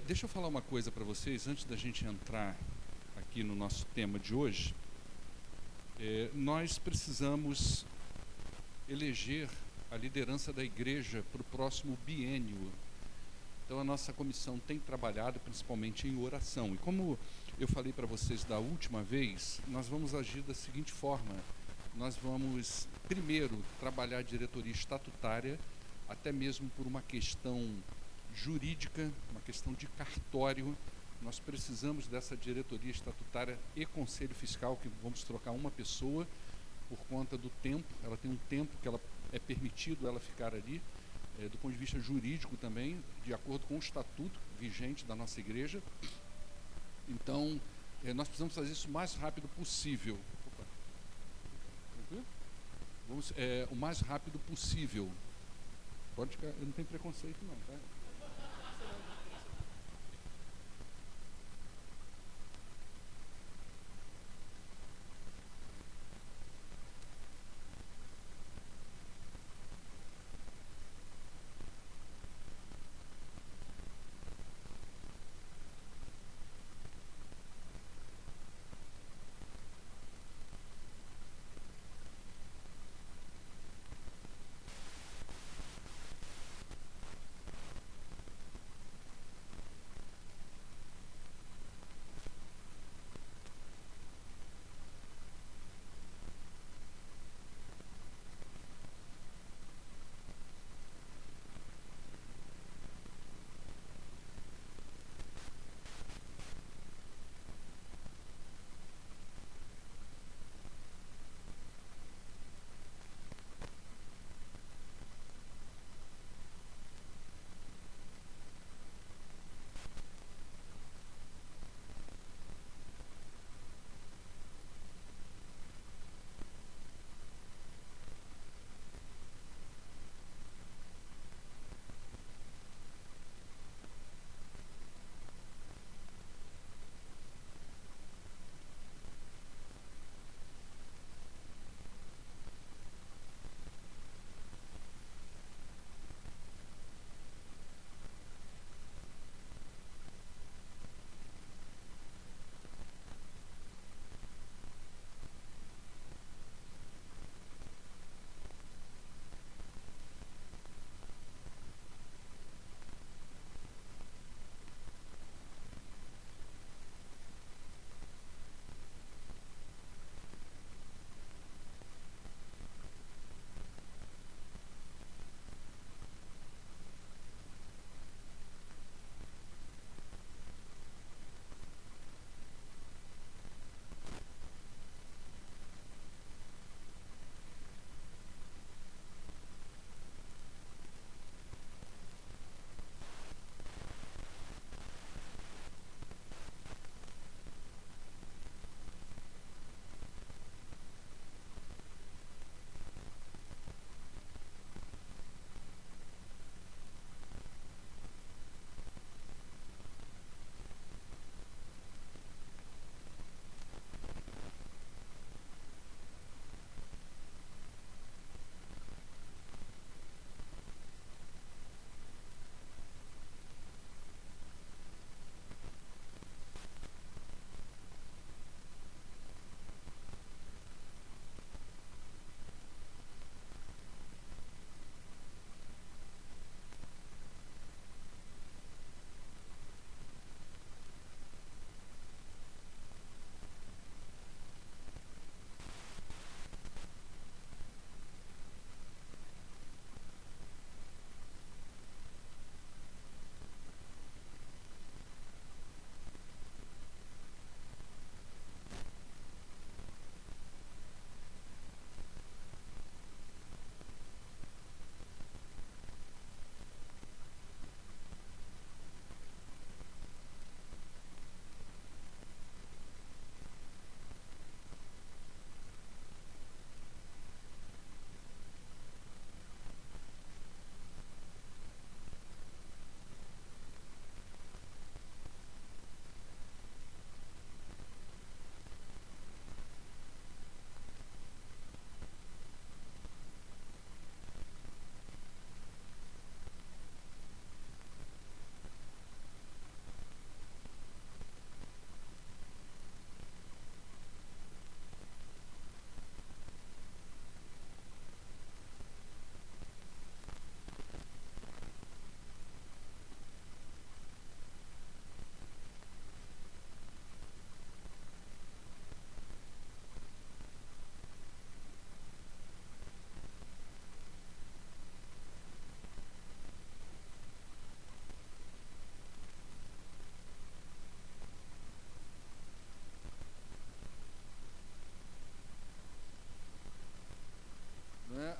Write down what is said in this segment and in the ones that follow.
Deixa eu falar uma coisa para vocês, antes da gente entrar aqui no nosso tema de hoje. Nós precisamos eleger a liderança da igreja para o próximo biênio. Então, a nossa comissão tem trabalhado principalmente em oração. E como eu falei para vocês da última vez, nós vamos agir da seguinte forma. Nós vamos, primeiro, trabalhar a diretoria estatutária, até mesmo por uma questão jurídica, uma questão de cartório. Nós precisamos dessa diretoria estatutária e conselho fiscal, que vamos trocar uma pessoa por conta do tempo. Ela tem um tempo que ela é permitido ela ficar ali, do ponto de vista jurídico também, de acordo com o estatuto vigente da nossa igreja. Então, nós precisamos fazer isso o mais rápido possível. Opa. Tranquilo? Vamos, o mais rápido possível. Pode ficar, eu não tenho preconceito não, tá?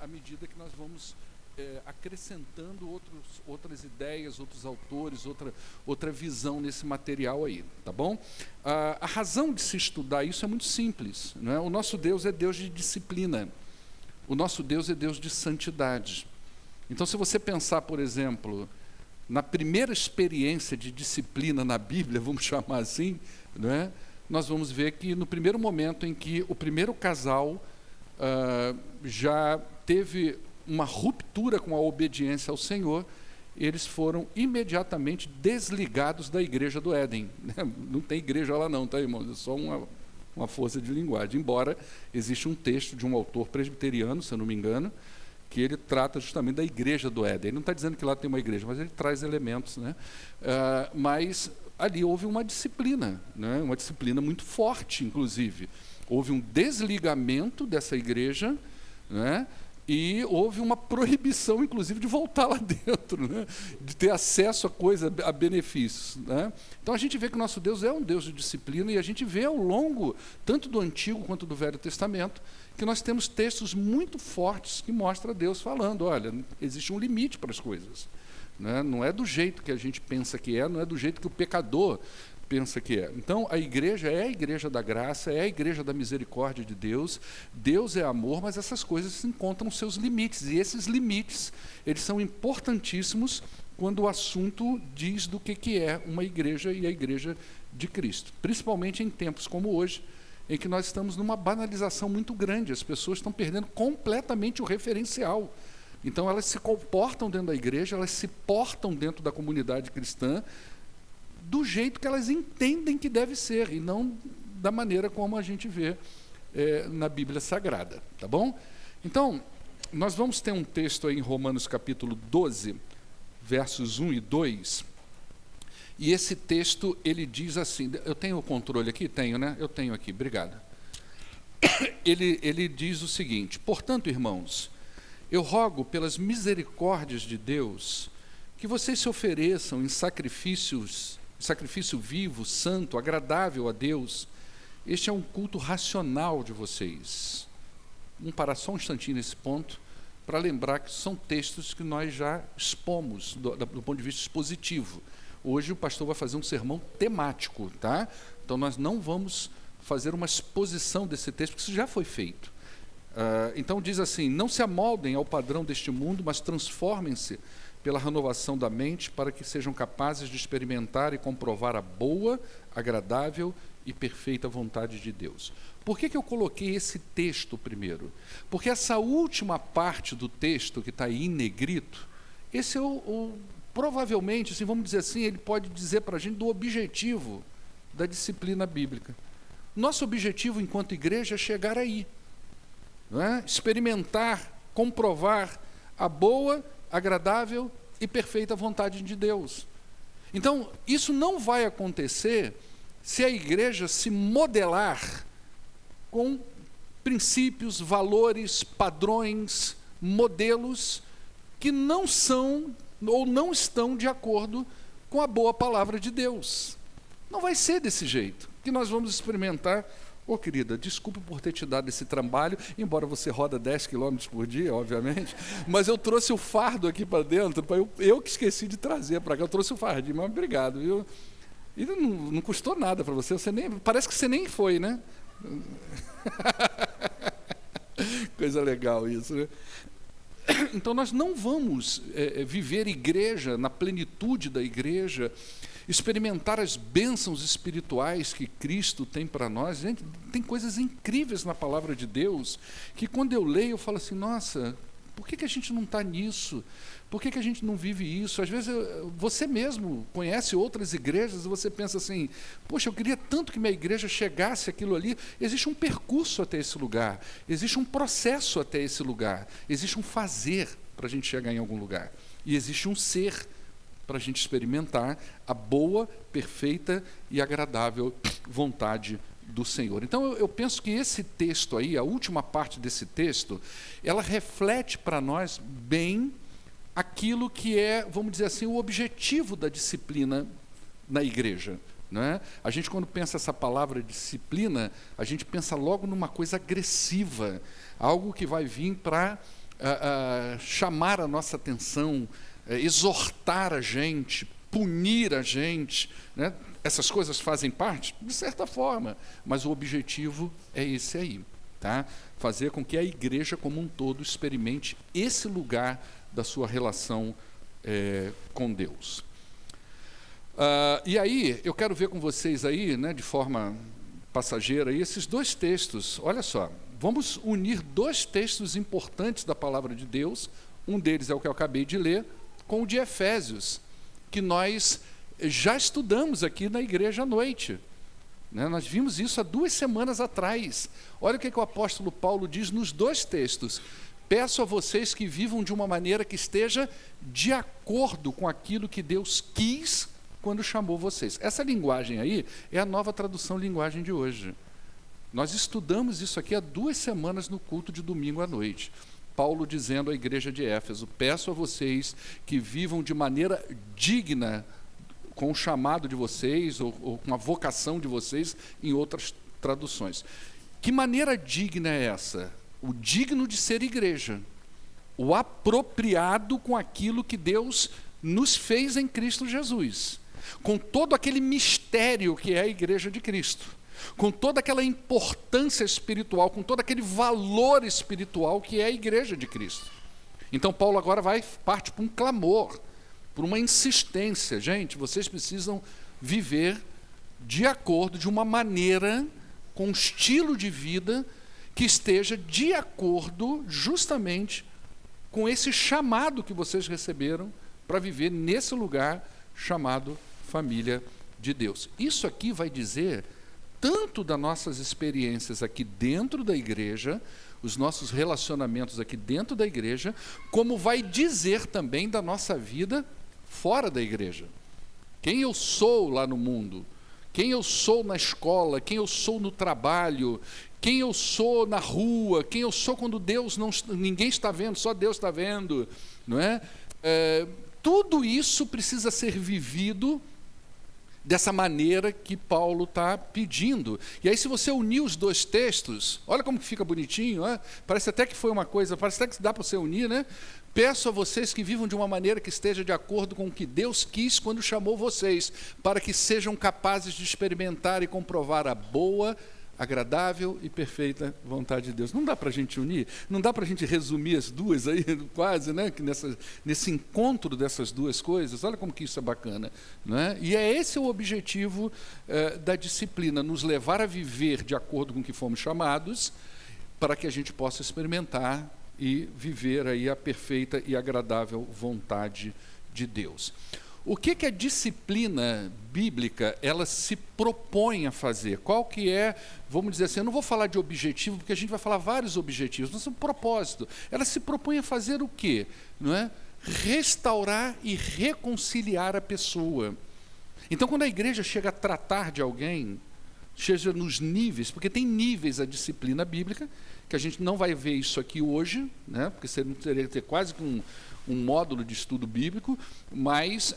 à medida que nós vamos acrescentando outras ideias, outros autores, outra visão nesse material aí, tá bom? A razão de se estudar isso é muito simples, não é? O nosso Deus é Deus de disciplina, o nosso Deus é Deus de santidade. Então, se você pensar, por exemplo, na primeira experiência de disciplina na Bíblia, vamos chamar assim, não é? Nós vamos ver que no primeiro momento em que o primeiro casal já teve uma ruptura com a obediência ao Senhor, eles foram imediatamente desligados da igreja do Éden. Não tem igreja lá não, tá, irmãos? É só uma força de linguagem. Embora existe um texto de um autor presbiteriano, se eu não me engano, que ele trata justamente da igreja do Éden. Ele não está dizendo que lá tem uma igreja, mas ele traz elementos, né? Mas ali houve uma disciplina, né? Uma disciplina muito forte, inclusive. Houve um desligamento dessa igreja, né? E houve uma proibição, inclusive, de voltar lá dentro, né? De ter acesso a benefícios, né? Então a gente vê que o nosso Deus é um Deus de disciplina, e a gente vê ao longo, tanto do Antigo quanto do Velho Testamento, que nós temos textos muito fortes que mostram Deus falando, olha, existe um limite para as coisas, né? Não é do jeito que a gente pensa que é, não é do jeito que o pecador pensa que é. Então, a igreja é a igreja da graça, é a igreja da misericórdia de Deus. Deus é amor, mas essas coisas encontram seus limites, e esses limites, eles são importantíssimos quando o assunto diz do que é uma igreja e a igreja de Cristo, principalmente em tempos como hoje, em que nós estamos numa banalização muito grande, as pessoas estão perdendo completamente o referencial. Então, elas se comportam dentro da igreja, elas se portam dentro da comunidade cristã do jeito que elas entendem que deve ser, e não da maneira como a gente vê na Bíblia Sagrada, tá bom? Então, nós vamos ter um texto aí em Romanos capítulo 12, versos 1 e 2, e esse texto, ele diz assim, eu tenho o controle aqui? Tenho, né? Eu tenho aqui, obrigado. Ele diz o seguinte: portanto, irmãos, eu rogo pelas misericórdias de Deus que vocês se ofereçam em sacrifício vivo, santo, agradável a Deus. Este é um culto racional de vocês. Vamos parar só um instantinho nesse ponto, para lembrar que são textos que nós já expomos do ponto de vista expositivo. Hoje o pastor vai fazer um sermão temático, tá? Então nós não vamos fazer uma exposição desse texto, porque isso já foi feito. Então diz assim: não se amoldem ao padrão deste mundo, mas transformem-se pela renovação da mente, para que sejam capazes de experimentar e comprovar a boa, agradável e perfeita vontade de Deus. Por que eu coloquei esse texto primeiro? Porque essa última parte do texto, que está aí em negrito, esse é provavelmente, assim, vamos dizer assim, ele pode dizer para a gente do objetivo da disciplina bíblica. Nosso objetivo enquanto igreja é chegar aí, não é? Experimentar, comprovar a boa, agradável e perfeita vontade de Deus. Então, isso não vai acontecer se a igreja se modelar com princípios, valores, padrões, modelos que não são ou não estão de acordo com a boa palavra de Deus. Não vai ser desse jeito que nós vamos experimentar. Ô, querida, desculpe por ter te dado esse trabalho, embora você roda 10 quilômetros por dia, obviamente, mas eu trouxe o fardo aqui para dentro, eu que esqueci de trazer para cá, eu trouxe o fardinho, mas obrigado, viu? E não custou nada para você, parece que você nem foi, né? Coisa legal isso, né? Então nós não vamos viver igreja na plenitude da igreja, experimentar as bênçãos espirituais que Cristo tem para nós. Gente, tem coisas incríveis na palavra de Deus, que quando eu leio eu falo assim, nossa, por que a gente não está nisso? Por que a gente não vive isso? Às vezes você mesmo conhece outras igrejas e você pensa assim, poxa, eu queria tanto que minha igreja chegasse àquilo ali. Existe um percurso até esse lugar, existe um processo até esse lugar, existe um fazer para a gente chegar em algum lugar, e existe um ser para a gente experimentar a boa, perfeita e agradável vontade do Senhor. Então eu penso que esse texto aí, a última parte desse texto, ela reflete para nós bem aquilo que é, vamos dizer assim, o objetivo da disciplina na igreja, não é? A gente, quando pensa essa palavra disciplina, a gente pensa logo numa coisa agressiva, algo que vai vir para chamar a nossa atenção, exortar a gente, punir a gente, né? Essas coisas fazem parte, de certa forma, mas o objetivo é esse aí, tá? Fazer com que a igreja como um todo experimente esse lugar da sua relação com Deus. E aí, eu quero ver com vocês aí, né, de forma passageira, aí, esses dois textos. Olha só, vamos unir dois textos importantes da palavra de Deus. Um deles é o que eu acabei de ler, com o de Efésios, que nós já estudamos aqui na igreja à noite, né? Nós vimos isso há 2 semanas atrás. Olha o que o apóstolo Paulo diz nos dois textos: peço a vocês que vivam de uma maneira que esteja de acordo com aquilo que Deus quis quando chamou vocês. Essa linguagem aí é a nova tradução linguagem de hoje. Nós estudamos isso aqui há 2 semanas no culto de domingo à noite. Paulo dizendo à igreja de Éfeso: peço a vocês que vivam de maneira digna com o chamado de vocês, ou com a vocação de vocês, em outras traduções. Que maneira digna é essa? O digno de ser igreja, o apropriado com aquilo que Deus nos fez em Cristo Jesus, com todo aquele mistério que é a igreja de Cristo, com toda aquela importância espiritual, com todo aquele valor espiritual que é a igreja de Cristo. Então Paulo agora parte para um clamor, por uma insistência. Gente, vocês precisam viver de acordo, de uma maneira, com um estilo de vida que esteja de acordo justamente com esse chamado que vocês receberam para viver nesse lugar chamado família de Deus. Isso aqui vai dizer tanto das nossas experiências aqui dentro da igreja, os nossos relacionamentos aqui dentro da igreja, como vai dizer também da nossa vida fora da igreja. Quem eu sou lá no mundo, quem eu sou na escola, quem eu sou no trabalho, quem eu sou na rua, quem eu sou quando ninguém está vendo, só Deus está vendo, não é? Tudo isso precisa ser vivido dessa maneira que Paulo está pedindo. E aí, se você unir os dois textos, olha como que fica bonitinho, né? Parece até que foi uma coisa, parece até que dá para você unir, né? Peço a vocês que vivam de uma maneira que esteja de acordo com o que Deus quis quando chamou vocês, para que sejam capazes de experimentar e comprovar a boa, agradável e perfeita vontade de Deus. Não dá para a gente unir? Não dá para a gente resumir as duas aí, quase, né? Que nesse encontro dessas duas coisas, olha como que isso é bacana, né? E é esse o objetivo da disciplina, nos levar a viver de acordo com o que fomos chamados, para que a gente possa experimentar e viver aí a perfeita e agradável vontade de Deus. O que a disciplina bíblica ela se propõe a fazer? Qual que é, vamos dizer assim, eu não vou falar de objetivo, porque a gente vai falar vários objetivos, mas o propósito. Ela se propõe a fazer o quê? Não é? Restaurar e reconciliar a pessoa. Então, quando a igreja chega a tratar de alguém, seja nos níveis, porque tem níveis a disciplina bíblica, que a gente não vai ver isso aqui hoje, né? Porque você não teria que ter quase que um módulo de estudo bíblico, mas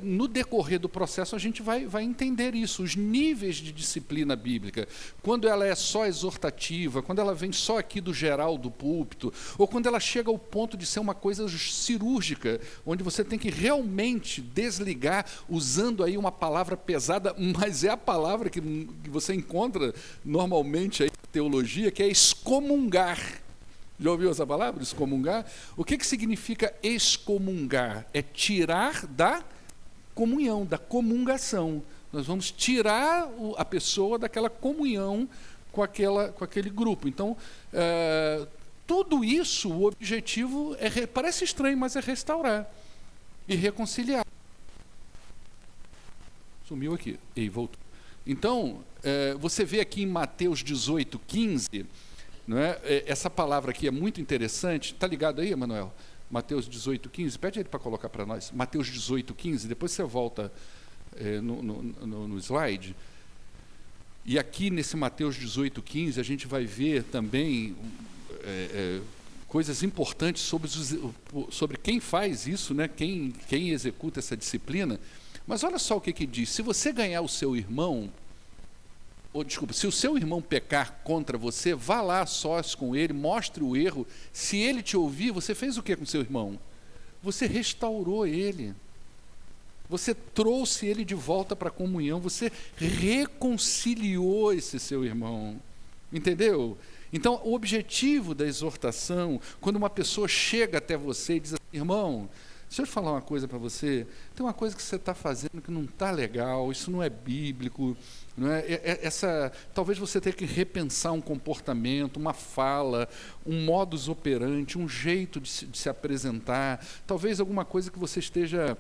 no decorrer do processo a gente vai entender isso, os níveis de disciplina bíblica, quando ela é só exortativa, quando ela vem só aqui do geral do púlpito, ou quando ela chega ao ponto de ser uma coisa cirúrgica, onde você tem que realmente desligar, usando aí uma palavra pesada, mas é a palavra que você encontra normalmente aí na teologia, que é excomungar. Já ouviu essa palavra, excomungar? O que significa excomungar? É tirar da comunhão, da comungação. Nós vamos tirar a pessoa daquela comunhão com aquele grupo. Então, tudo isso, o objetivo, parece estranho, mas é restaurar e reconciliar. Sumiu aqui. Ei, voltou. Então, você vê aqui em Mateus 18:15, não é? Essa palavra aqui é muito interessante. Está ligado aí, Emanuel? Mateus 18:15, pede ele para colocar para nós. Mateus 18:15, depois você volta no slide. E aqui nesse Mateus 18:15 a gente vai ver também coisas importantes sobre quem faz isso, né? Quem executa essa disciplina. Mas olha só o que diz: se você ganhar o seu irmão, ou desculpa, se o seu irmão pecar contra você, vá lá a sós com ele, mostre o erro. Se ele te ouvir, você fez o que com seu irmão? Você restaurou ele. Você trouxe ele de volta para a comunhão, você reconciliou esse seu irmão. Entendeu? Então, o objetivo da exortação, quando uma pessoa chega até você e diz assim, irmão, deixa eu falar uma coisa para você, tem uma coisa que você está fazendo que não está legal, isso não é bíblico, não é? Talvez você tenha que repensar um comportamento, uma fala, um modus operandi, um jeito de se apresentar, talvez alguma coisa que você esteja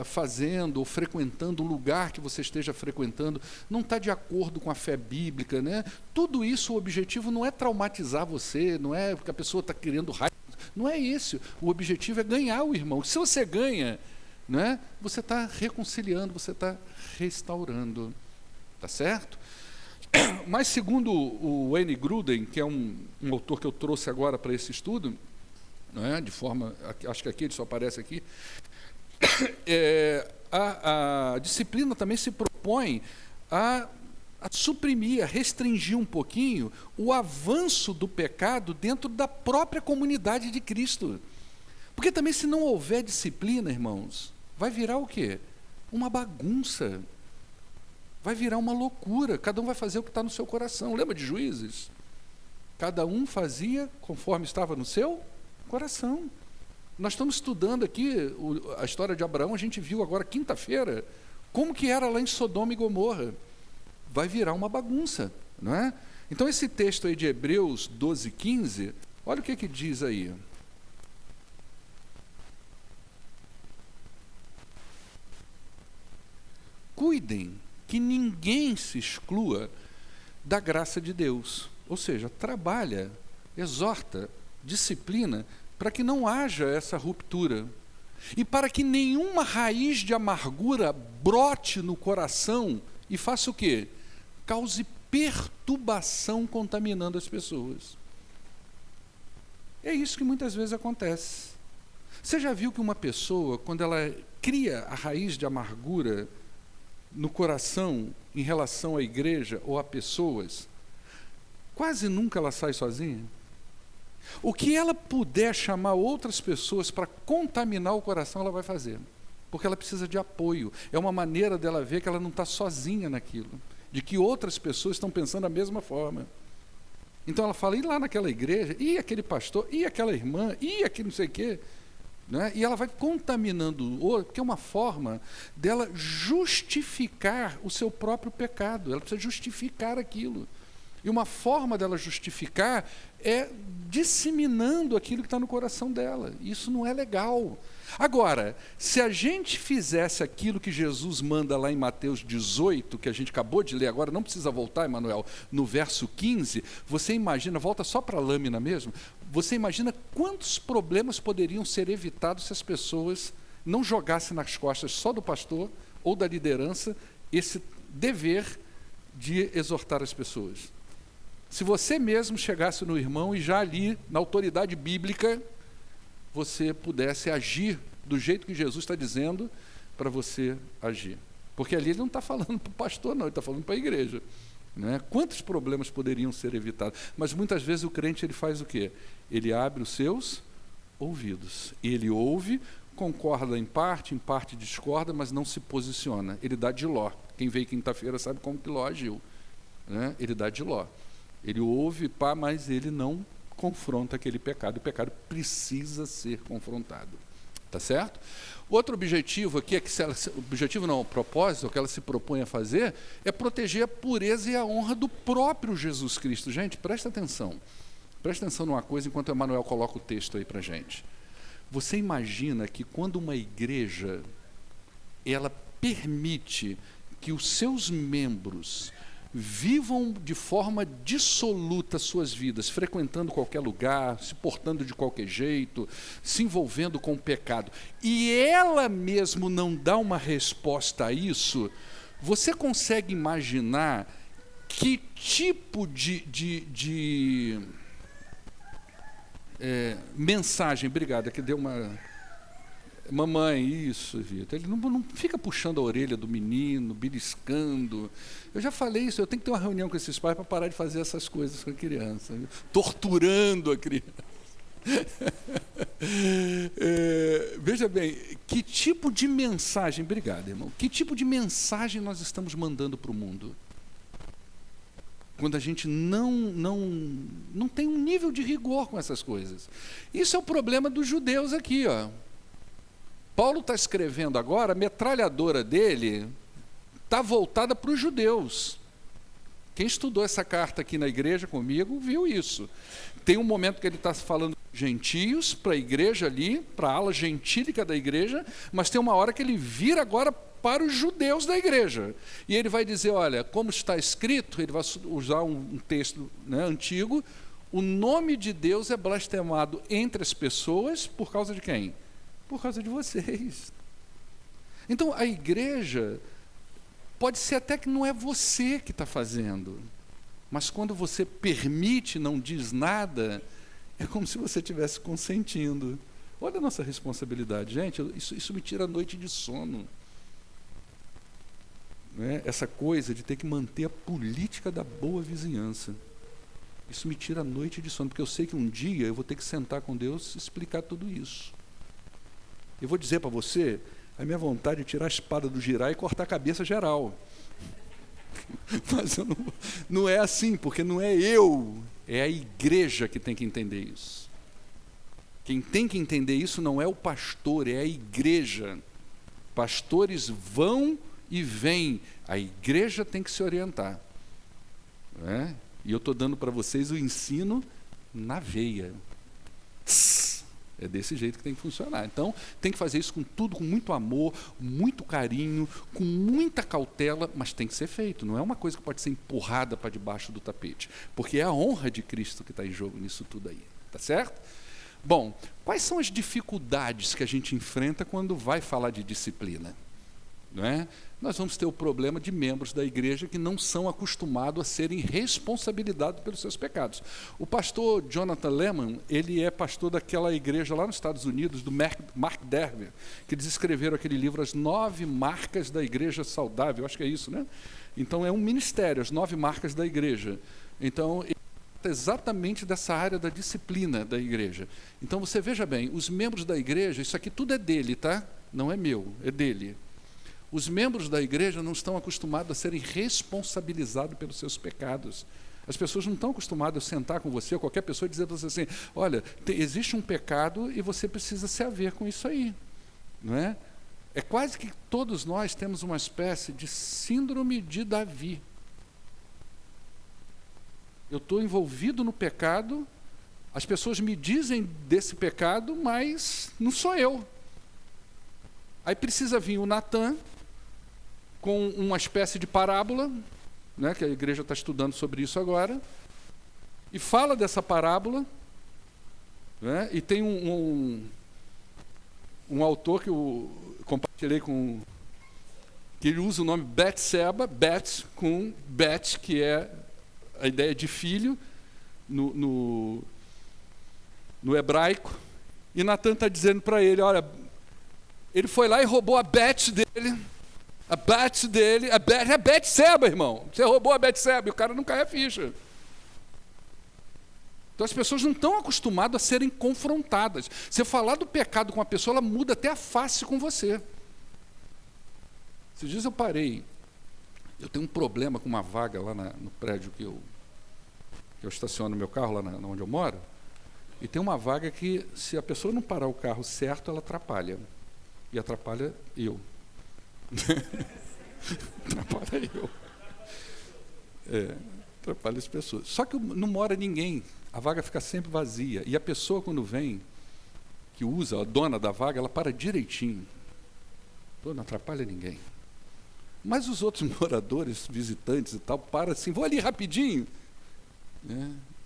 fazendo ou frequentando, o lugar que você esteja frequentando, não está de acordo com a fé bíblica, né? Tudo isso, o objetivo não é traumatizar você, não é porque a pessoa está querendo raiva, não é isso. O objetivo é ganhar o irmão. Se você ganha, né, você está reconciliando, você está restaurando. Tá certo? Mas segundo o Wayne Grudem, que é um autor que eu trouxe agora para esse estudo, não é? De forma, acho que aqui ele só aparece aqui, a disciplina também se propõe a suprimir, a restringir um pouquinho o avanço do pecado dentro da própria comunidade de Cristo. Porque também, se não houver disciplina, irmãos, vai virar o quê? Uma bagunça. Vai virar uma loucura, cada um vai fazer o que está no seu coração. Lembra de Juízes? Cada um fazia conforme estava no seu coração. Nós estamos estudando aqui a história de Abraão, a gente viu agora quinta-feira, como que era lá em Sodoma e Gomorra. Vai virar uma bagunça, não é? Então esse texto aí de Hebreus 12, 15, olha o que diz aí. Cuidem que ninguém se exclua da graça de Deus. Ou seja, trabalha, exorta, disciplina, para que não haja essa ruptura. E para que nenhuma raiz de amargura brote no coração e faça o quê? Cause perturbação contaminando as pessoas. É isso que muitas vezes acontece. Você já viu que uma pessoa, quando ela cria a raiz de amargura no coração em relação à igreja ou a pessoas, quase nunca ela sai sozinha? O que ela puder chamar outras pessoas para contaminar o coração, ela vai fazer, porque ela precisa de apoio. É uma maneira dela ver que ela não está sozinha naquilo, de que outras pessoas estão pensando da mesma forma. Então ela fala, e lá naquela igreja, e aquele pastor, e aquela irmã, e aquele não sei o quê, né? E ela vai contaminando o outro, que é uma forma dela justificar o seu próprio pecado. Ela precisa justificar aquilo. E uma forma dela justificar é disseminando aquilo que está no coração dela. Isso não é legal. Agora, se a gente fizesse aquilo que Jesus manda lá em Mateus 18, que a gente acabou de ler agora, não precisa voltar, Emanuel, no verso 15, você imagina, volta só para a lâmina mesmo, você imagina quantos problemas poderiam ser evitados se as pessoas não jogassem nas costas só do pastor ou da liderança esse dever de exortar as pessoas. Se você mesmo chegasse no irmão e já ali, na autoridade bíblica, você pudesse agir do jeito que Jesus está dizendo para você agir. Porque ali ele não está falando para o pastor, não, ele está falando para a igreja. Né? Quantos problemas poderiam ser evitados? Mas muitas vezes o crente ele faz o quê? Ele abre os seus ouvidos. Ele ouve, concorda em parte discorda, mas não se posiciona. Ele dá de ló. Quem veio quinta-feira sabe como que Ló agiu. Né? Ele dá de ló. Ele ouve, mas ele não confronta aquele pecado. O pecado precisa ser confrontado. Tá certo? Outro objetivo aqui, o propósito que ela se propõe a fazer, é proteger a pureza e a honra do próprio Jesus Cristo. Gente, presta atenção. Presta atenção numa coisa enquanto o Emanuel coloca o texto aí para a gente. Você imagina que quando uma igreja, ela permite que os seus membros vivam de forma dissoluta suas vidas, frequentando qualquer lugar, se portando de qualquer jeito, se envolvendo com o pecado, e ela mesmo não dá uma resposta a isso, você consegue imaginar que tipo de mensagem, obrigado, que deu uma... Mamãe, isso, Vitor. Ele não fica puxando a orelha do menino, beliscando. Eu já falei isso, eu tenho que ter uma reunião com esses pais para parar de fazer essas coisas com a criança, viu? Torturando a criança. Veja bem, que tipo de mensagem, obrigado, irmão, que tipo de mensagem nós estamos mandando para o mundo? Quando a gente não tem um nível de rigor com essas coisas. Isso é o problema dos judeus aqui, ó. Paulo está escrevendo agora, a metralhadora dele está voltada para os judeus. Quem estudou essa carta aqui na igreja comigo, viu isso. Tem um momento que ele está falando gentios, para a igreja ali, para a ala gentílica da igreja, mas tem uma hora que ele vira agora para os judeus da igreja. E ele vai dizer, olha, como está escrito, ele vai usar um texto, né, antigo, o nome de Deus é blasfemado entre as pessoas por causa de quem? Por causa de vocês. Então, a igreja, pode ser até que não é você que está fazendo, mas quando você permite, não diz nada, é como se você estivesse consentindo. Olha a nossa responsabilidade. Gente, isso me tira a noite de sono. Né? Essa coisa de ter que manter a política da boa vizinhança. Isso me tira a noite de sono, porque eu sei que um dia eu vou ter que sentar com Deus e explicar tudo isso. Eu vou dizer para você, a minha vontade é tirar a espada do girar e cortar a cabeça geral. Mas não é assim, porque não é eu, é a igreja que tem que entender isso. Quem tem que entender isso não é o pastor, é a igreja. Pastores vão e vêm, a igreja tem que se orientar. Né? E eu estou dando para vocês o ensino na veia. É desse jeito que tem que funcionar. Então, tem que fazer isso com tudo, com muito amor, muito carinho, com muita cautela, mas tem que ser feito. Não é uma coisa que pode ser empurrada para debaixo do tapete, porque é a honra de Cristo que está em jogo nisso tudo aí. Tá certo? Bom, quais são as dificuldades que a gente enfrenta quando vai falar de disciplina? Não é? Nós vamos ter o problema de membros da igreja que não são acostumados a serem responsabilizados pelos seus pecados. O pastor Jonathan Lehman, ele é pastor daquela igreja lá nos Estados Unidos, do Mark Dever, que eles escreveram aquele livro, As 9 Marcas da Igreja Saudável, acho que é isso, né? Então é um ministério, As 9 Marcas da Igreja. Então, ele trata exatamente dessa área da disciplina da igreja. Então você veja bem, os membros da igreja, isso aqui tudo é dele, tá? Não é meu, é dele. Os membros da igreja não estão acostumados a serem responsabilizados pelos seus pecados. As pessoas não estão acostumadas a sentar com você, ou qualquer pessoa, e dizer para você assim, olha, existe um pecado e você precisa se haver com isso aí. Não é? É quase que todos nós temos uma espécie de síndrome de Davi. Eu estou envolvido no pecado, as pessoas me dizem desse pecado, mas não sou eu. Aí precisa vir o Natan, com uma espécie de parábola, né, que a igreja está estudando sobre isso agora, e fala dessa parábola, né, e tem um autor que eu compartilhei com, que ele usa o nome Betseba, Bet com Bet, que é a ideia de filho no hebraico, e Natan está dizendo para ele, olha, ele foi lá e roubou a Bet dele, a Betseba, irmão. Você roubou a Betseba e o cara não cai a ficha. Então as pessoas não estão acostumadas a serem confrontadas. Você falar do pecado com a pessoa, ela muda até a face com você. Esses dias eu parei. Eu tenho um problema com uma vaga lá no prédio que eu estaciono meu carro, lá onde eu moro. E tem uma vaga que, se a pessoa não parar o carro certo, ela atrapalha. E atrapalha eu. Atrapalha eu. Atrapalha as pessoas. Só que não mora ninguém. A vaga fica sempre vazia. E a pessoa, quando vem, que usa, a dona da vaga, ela para direitinho. Pô, não atrapalha ninguém. Mas os outros moradores, visitantes e tal, param assim, vou ali rapidinho.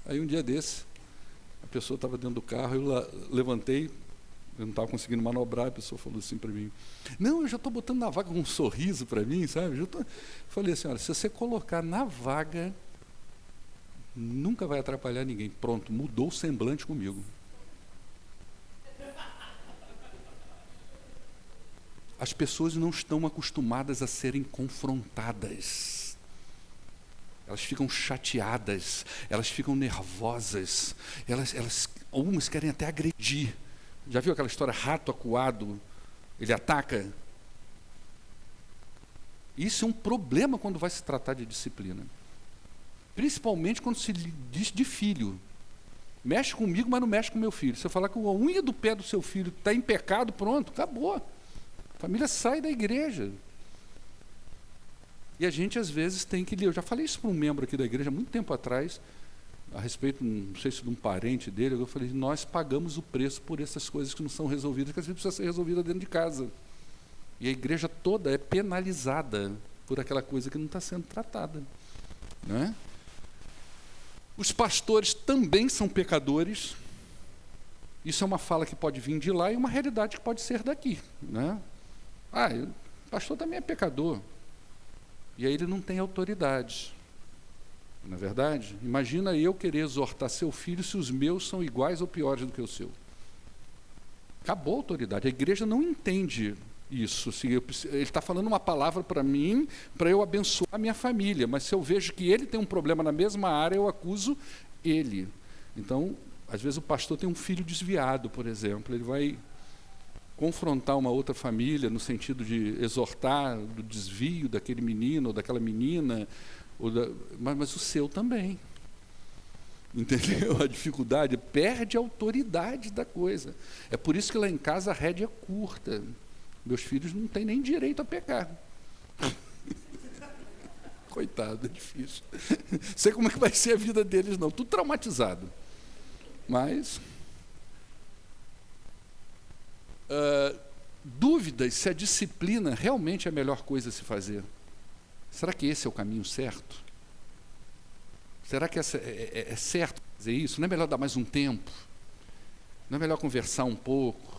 Aí um dia desse, a pessoa estava dentro do carro, eu levantei, eu não estava conseguindo manobrar, a pessoa falou assim para mim, não, eu já estou botando na vaga com um sorriso para mim, sabe? Falei assim, olha, se você colocar na vaga, nunca vai atrapalhar ninguém. Pronto, mudou o semblante comigo. as pessoas não estão acostumadas a serem confrontadas. Elas ficam chateadas, elas ficam nervosas, algumas querem até agredir. Já viu aquela história, rato acuado, ele ataca? Isso é um problema quando vai se tratar de disciplina. Principalmente quando se diz de filho. Mexe comigo, mas não mexe com meu filho. Se eu falar que a unha do pé do seu filho está em pecado, pronto, acabou. A família sai da igreja. E a gente, às vezes, tem que ler. Eu já falei isso para um membro aqui da igreja, muito tempo atrás, a respeito, não sei se de um parente dele, eu falei, nós pagamos o preço por essas coisas que não são resolvidas, que às vezes precisa ser resolvida dentro de casa. E a igreja toda é penalizada por aquela coisa que não está sendo tratada. Não é? Os pastores também são pecadores. Isso é uma fala que pode vir de lá e uma realidade que pode ser daqui. Né? O pastor também é pecador. E aí ele não tem autoridade. Não é verdade? Imagina eu querer exortar seu filho se os meus são iguais ou piores do que o seu. Acabou a autoridade. A igreja não entende isso. Assim, ele está falando uma palavra para mim, para eu abençoar a minha família, mas se eu vejo que ele tem um problema na mesma área, eu acuso ele. Então, às vezes o pastor tem um filho desviado, por exemplo, ele vai confrontar uma outra família no sentido de exortar do desvio daquele menino ou daquela menina, mas o seu também. Entendeu? A dificuldade perde a autoridade da coisa. É por isso que lá em casa a rédea é curta. Meus filhos não têm nem direito a pecar. Coitado, é difícil. Sei como é que vai ser a vida deles, não. Tudo traumatizado. Mas dúvidas se a disciplina realmente é a melhor coisa a se fazer. Será que esse é o caminho certo? Será que é certo fazer isso? Não é melhor dar mais um tempo? Não é melhor conversar um pouco?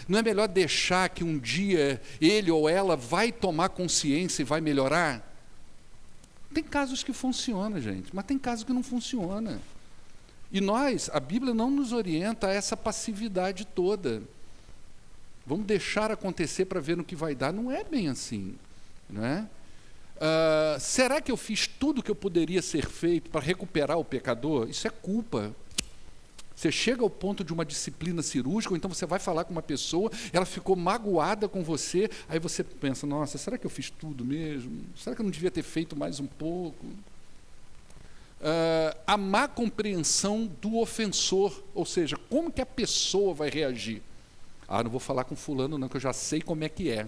Não é melhor deixar que um dia ele ou ela vai tomar consciência e vai melhorar? Tem casos que funcionam, gente, mas tem casos que não funcionam. E a Bíblia não nos orienta a essa passividade toda. Vamos deixar acontecer para ver no que vai dar. Não é bem assim, não é? Será que eu fiz tudo o que eu poderia ser feito para recuperar o pecador? Isso é culpa. Você chega ao ponto de uma disciplina cirúrgica, ou então você vai falar com uma pessoa, ela ficou magoada com você, aí você pensa, nossa, será que eu fiz tudo mesmo? Será que eu não devia ter feito mais um pouco? A má compreensão do ofensor, ou seja, como que a pessoa vai reagir? Não vou falar com fulano não, que eu já sei como é que é.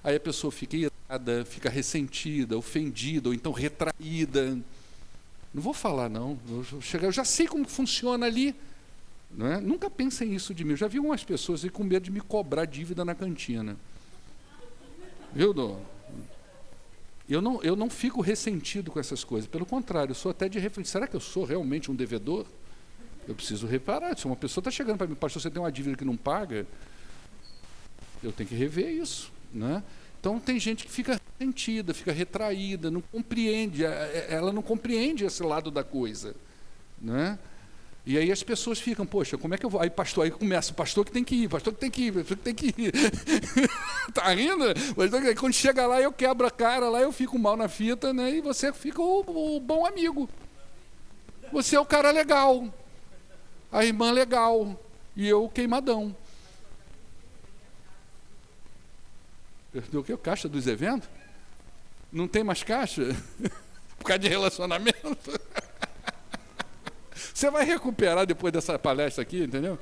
Aí a pessoa fica irada, fica ressentida, ofendida, ou então retraída. Não vou falar, não. Eu já sei como funciona ali. Não é? Nunca pensem isso de mim. Eu já vi umas pessoas aí com medo de me cobrar dívida na cantina. Viu, Dom? Eu não fico ressentido com essas coisas. Pelo contrário, eu sou até de refletir. Será que eu sou realmente um devedor? Eu preciso reparar. Se uma pessoa está chegando para mim, pastor, você tem uma dívida que não paga, eu tenho que rever isso. Né? Então, tem gente que fica ressentida, fica retraída, não compreende, ela não compreende esse lado da coisa. Né? E aí as pessoas ficam, poxa, como é que eu vou? Aí começa, o pastor que tem que ir, pastor que tem que ir, pastor que tem que ir. Tá rindo? Quando chega lá, eu quebro a cara, lá eu fico mal na fita, né? E você fica o bom amigo. Você é o cara legal, a irmã legal, e eu o queimadão. Do que? Caixa dos eventos? Não tem mais caixa? Por causa de relacionamento? Você vai recuperar depois dessa palestra aqui, entendeu?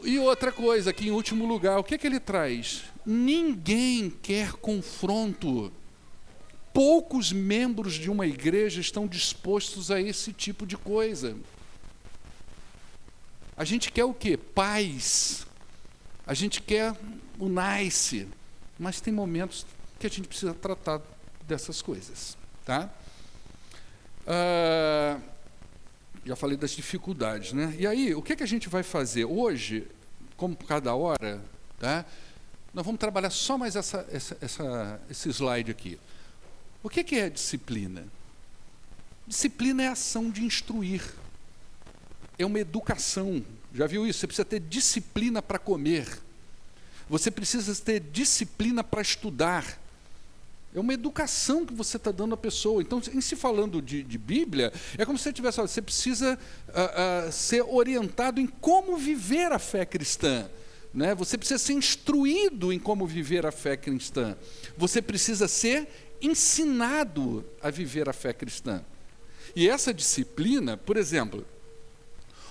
E outra coisa, aqui em último lugar, o que ele traz? Ninguém quer confronto. Poucos membros de uma igreja estão dispostos a esse tipo de coisa. A gente quer o quê? Paz. A gente quer o nice, mas tem momentos que a gente precisa tratar dessas coisas, tá? Já falei das dificuldades, né? E aí, o que a gente vai fazer? Hoje, como por cada hora, tá? Nós vamos trabalhar só mais esse slide aqui. O que é disciplina? Disciplina é a ação de instruir. É uma educação. Já viu isso? Você precisa ter disciplina para comer. Você precisa ter disciplina para estudar. É uma educação que você está dando à pessoa. Então, em se falando de Bíblia, é como se você precisa ser orientado em como viver a fé cristã. Né? Você precisa ser instruído em como viver a fé cristã. Você precisa ser ensinado a viver a fé cristã. E essa disciplina, por exemplo,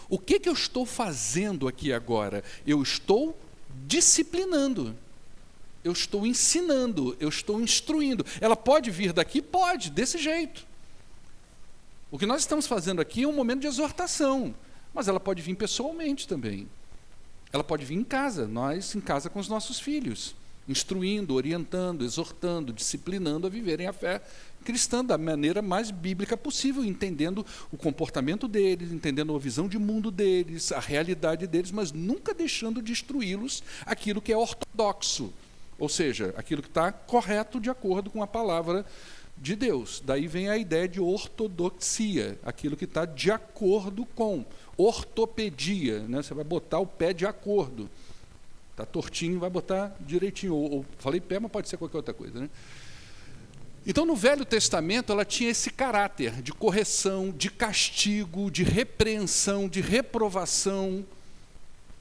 o que eu estou fazendo aqui agora? Eu estou disciplinando. Eu estou ensinando, eu estou instruindo. Ela pode vir daqui? Pode, desse jeito. O que nós estamos fazendo aqui é um momento de exortação, mas ela pode vir pessoalmente também. Ela pode vir em casa, nós em casa com os nossos filhos, instruindo, orientando, exortando, disciplinando a viverem a fé cristã da maneira mais bíblica possível, entendendo o comportamento deles, entendendo a visão de mundo deles, a realidade deles, mas nunca deixando de instruí-los aquilo que é ortodoxo. Ou seja, aquilo que está correto de acordo com a palavra de Deus. Daí vem a ideia de ortodoxia, aquilo que está de acordo com. Ortopedia, né? Você vai botar o pé de acordo. Está tortinho, vai botar direitinho. Ou falei pé, mas pode ser qualquer outra coisa. Né? Então, no Velho Testamento, ela tinha esse caráter de correção, de castigo, de repreensão, de reprovação.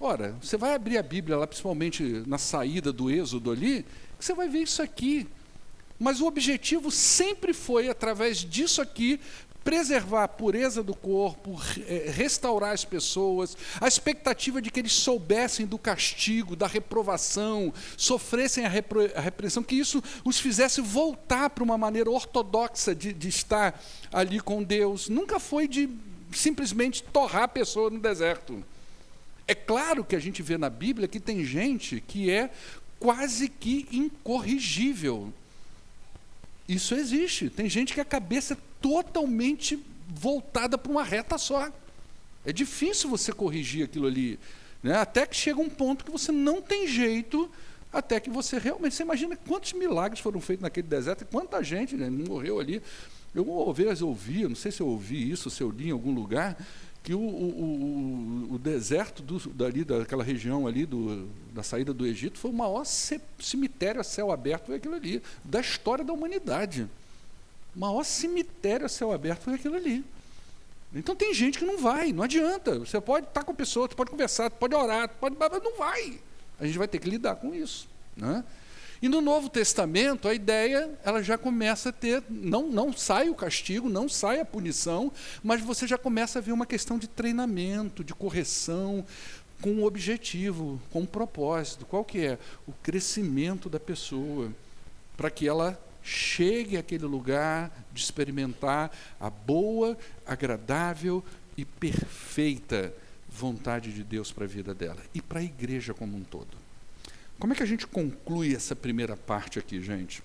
Ora, você vai abrir a Bíblia lá, principalmente na saída do Êxodo ali, você vai ver isso aqui. Mas o objetivo sempre foi, através disso aqui, preservar a pureza do corpo, restaurar as pessoas, a expectativa de que eles soubessem do castigo, da reprovação, sofressem a repreensão, que isso os fizesse voltar para uma maneira ortodoxa de estar ali com Deus. Nunca foi de simplesmente torrar a pessoa no deserto. É claro que a gente vê na Bíblia que tem gente que é quase que incorrigível. Isso existe. Tem gente que a cabeça é totalmente voltada para uma reta só. É difícil você corrigir aquilo ali. Né? Até que chega um ponto que você não tem jeito, até que você realmente... Você imagina quantos milagres foram feitos naquele deserto e quanta gente, né, morreu ali. Eu ouvi, não sei se eu ouvi isso, se eu li em algum lugar, que o deserto dali, daquela região ali, da saída do Egito, foi o maior cemitério a céu aberto, foi aquilo ali, da história da humanidade. O maior cemitério a céu aberto foi aquilo ali. Então tem gente que não vai, não adianta. Você pode estar com a pessoa, você pode conversar, pode orar, mas não vai. A gente vai ter que lidar com isso. Né? E no Novo Testamento, a ideia ela já começa a ter, não sai o castigo, não sai a punição, mas você já começa a ver uma questão de treinamento, de correção, com um objetivo, com um propósito. Qual que é? O crescimento da pessoa, para que ela chegue àquele lugar de experimentar a boa, agradável e perfeita vontade de Deus para a vida dela e para a igreja como um todo. Como é que a gente conclui essa primeira parte aqui, gente?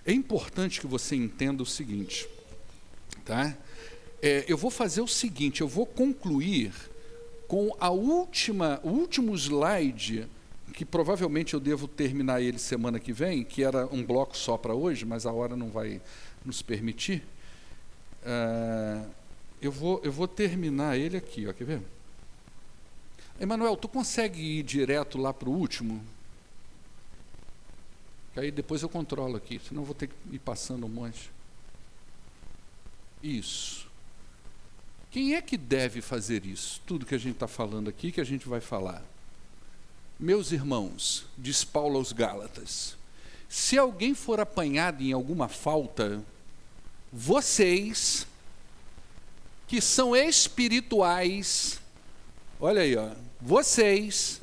É importante que você entenda o seguinte, tá? Eu vou fazer o seguinte, eu vou concluir com o último slide, que provavelmente eu devo terminar ele semana que vem, que era um bloco só para hoje, mas a hora não vai nos permitir. Eu vou terminar ele aqui, ó, quer ver? Emanuel, tu consegue ir direto lá para o último? Que aí depois eu controlo aqui, senão eu vou ter que ir passando um monte. Isso. Quem é que deve fazer isso? Tudo que a gente está falando aqui, que a gente vai falar. Meus irmãos, diz Paulo aos Gálatas, se alguém for apanhado em alguma falta, vocês, que são espirituais, olha aí, ó, vocês,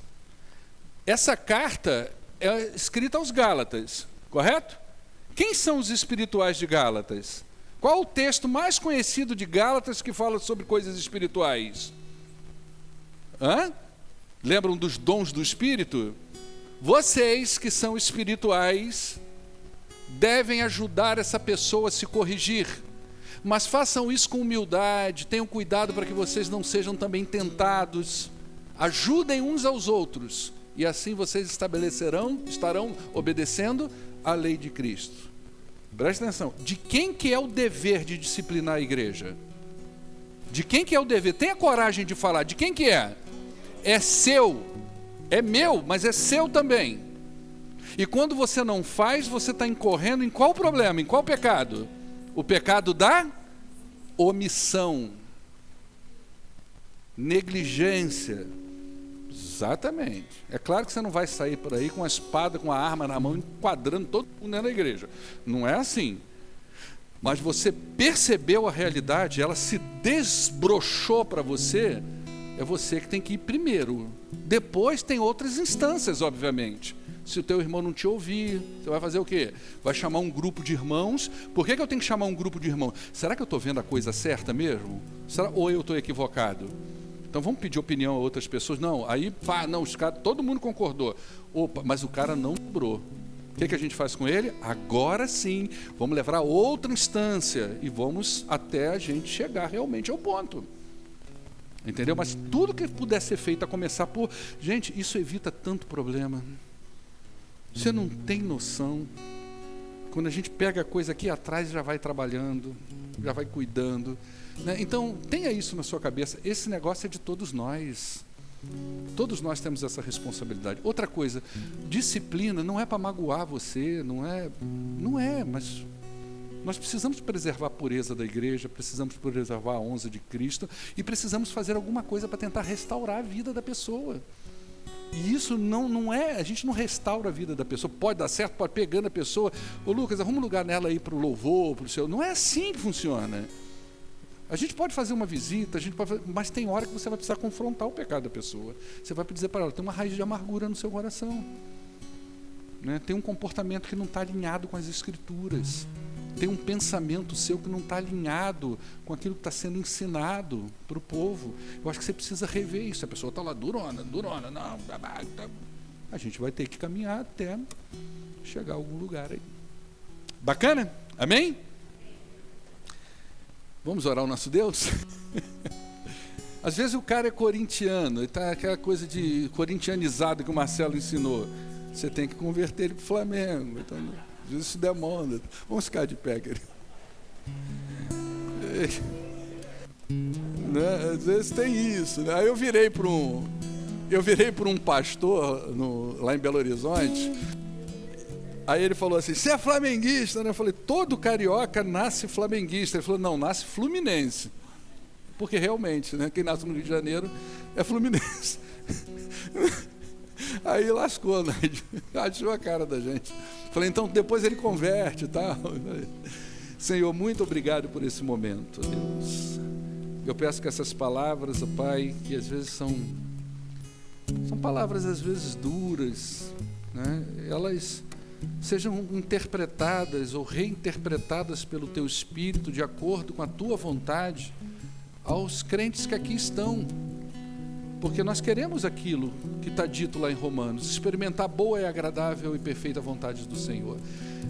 essa carta é escrita aos Gálatas, correto? Quem são os espirituais de Gálatas? Qual o texto mais conhecido de Gálatas que fala sobre coisas espirituais? Lembram dos dons do Espírito? Vocês que são espirituais devem ajudar essa pessoa a se corrigir, mas façam isso com humildade, tenham cuidado para que vocês não sejam também tentados, ajudem uns aos outros, e assim vocês estarão obedecendo à lei de Cristo. Presta atenção, de quem que é o dever de disciplinar a igreja? De quem que é o dever? Tenha coragem de falar, de quem que é? É seu. É meu, mas é seu também. E quando você não faz, você está incorrendo em qual problema? Em qual pecado? O pecado da omissão. Negligência. Exatamente. É claro que você não vai sair por aí com a espada, com a arma na mão, enquadrando todo mundo dentro da igreja. Não é assim. Mas você percebeu a realidade, ela se desbrochou para você, é você que tem que ir primeiro. Depois tem outras instâncias, obviamente. Se o teu irmão não te ouvir, você vai fazer o quê? Vai chamar um grupo de irmãos. Por que eu tenho que chamar um grupo de irmãos? Será que eu estou vendo a coisa certa mesmo? Ou eu estou equivocado? Então vamos pedir opinião a outras pessoas? Não, aí, não, os caras, todo mundo concordou. Opa, mas o cara não cobrou. O que a gente faz com ele? Agora sim, vamos levar a outra instância e vamos até a gente chegar realmente ao ponto. Entendeu? Mas tudo que puder ser feito a começar por... Gente, isso evita tanto problema. Você não tem noção. Quando a gente pega a coisa aqui atrás, já vai trabalhando, já vai cuidando, né? Então, tenha isso na sua cabeça. Esse negócio é de todos nós. Todos nós temos essa responsabilidade. Outra coisa, disciplina não é para magoar você, não é, mas nós precisamos preservar a pureza da igreja, precisamos preservar a honra de Cristo e precisamos fazer alguma coisa para tentar restaurar a vida da pessoa. E isso não é, a gente não restaura a vida da pessoa. Pode dar certo, pode pegando a pessoa. Ô Lucas, arruma um lugar nela aí para o louvor, para o seu. Não é assim que funciona. A gente pode fazer uma visita, mas tem hora que você vai precisar confrontar o pecado da pessoa. Você vai dizer para ela, tem uma raiz de amargura no seu coração, né? Tem um comportamento que não está alinhado com as Escrituras. Tem um pensamento seu que não está alinhado com aquilo que está sendo ensinado para o povo. Eu acho que você precisa rever isso. A pessoa está lá durona, não, a gente vai ter que caminhar até chegar a algum lugar aí. Bacana? Amém? Vamos orar ao nosso Deus? Às vezes o cara é corintiano, ele está aquela coisa de corintianizado que o Marcelo ensinou. Você tem que converter ele para o Flamengo. Então, às vezes isso demanda. Vamos ficar de pé, querido. Né? Às vezes tem isso, né? Aí eu virei para um pastor lá em Belo Horizonte. Aí ele falou assim, você é flamenguista, né? Eu falei, todo carioca nasce flamenguista. Ele falou, não, nasce fluminense. Porque realmente, né? Quem nasce no Rio de Janeiro é fluminense. Aí lascou, né? Achou a cara da gente. Falei, então depois ele converte e tal. Senhor, muito obrigado por esse momento, Deus. Eu peço que essas palavras, ó Pai, que às vezes são palavras às vezes duras, né? Elas sejam interpretadas ou reinterpretadas pelo Teu Espírito de acordo com a Tua vontade aos crentes que aqui estão, porque nós queremos aquilo que está dito lá em Romanos, experimentar boa e agradável e perfeita vontade do Senhor.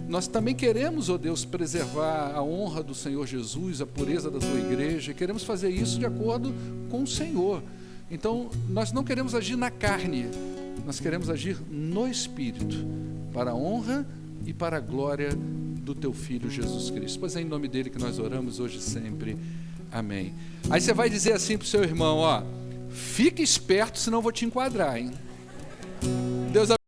Nós também queremos, ó Deus, preservar a honra do Senhor Jesus, a pureza da Tua igreja, e queremos fazer isso de acordo com o Senhor. Então, nós não queremos agir na carne, nós queremos agir no Espírito, para a honra e para a glória do Teu Filho Jesus Cristo. Pois é em nome dele que nós oramos hoje e sempre. Amém. Aí você vai dizer assim para o seu irmão, ó, fique esperto, senão eu vou te enquadrar, hein? Deus abençoe.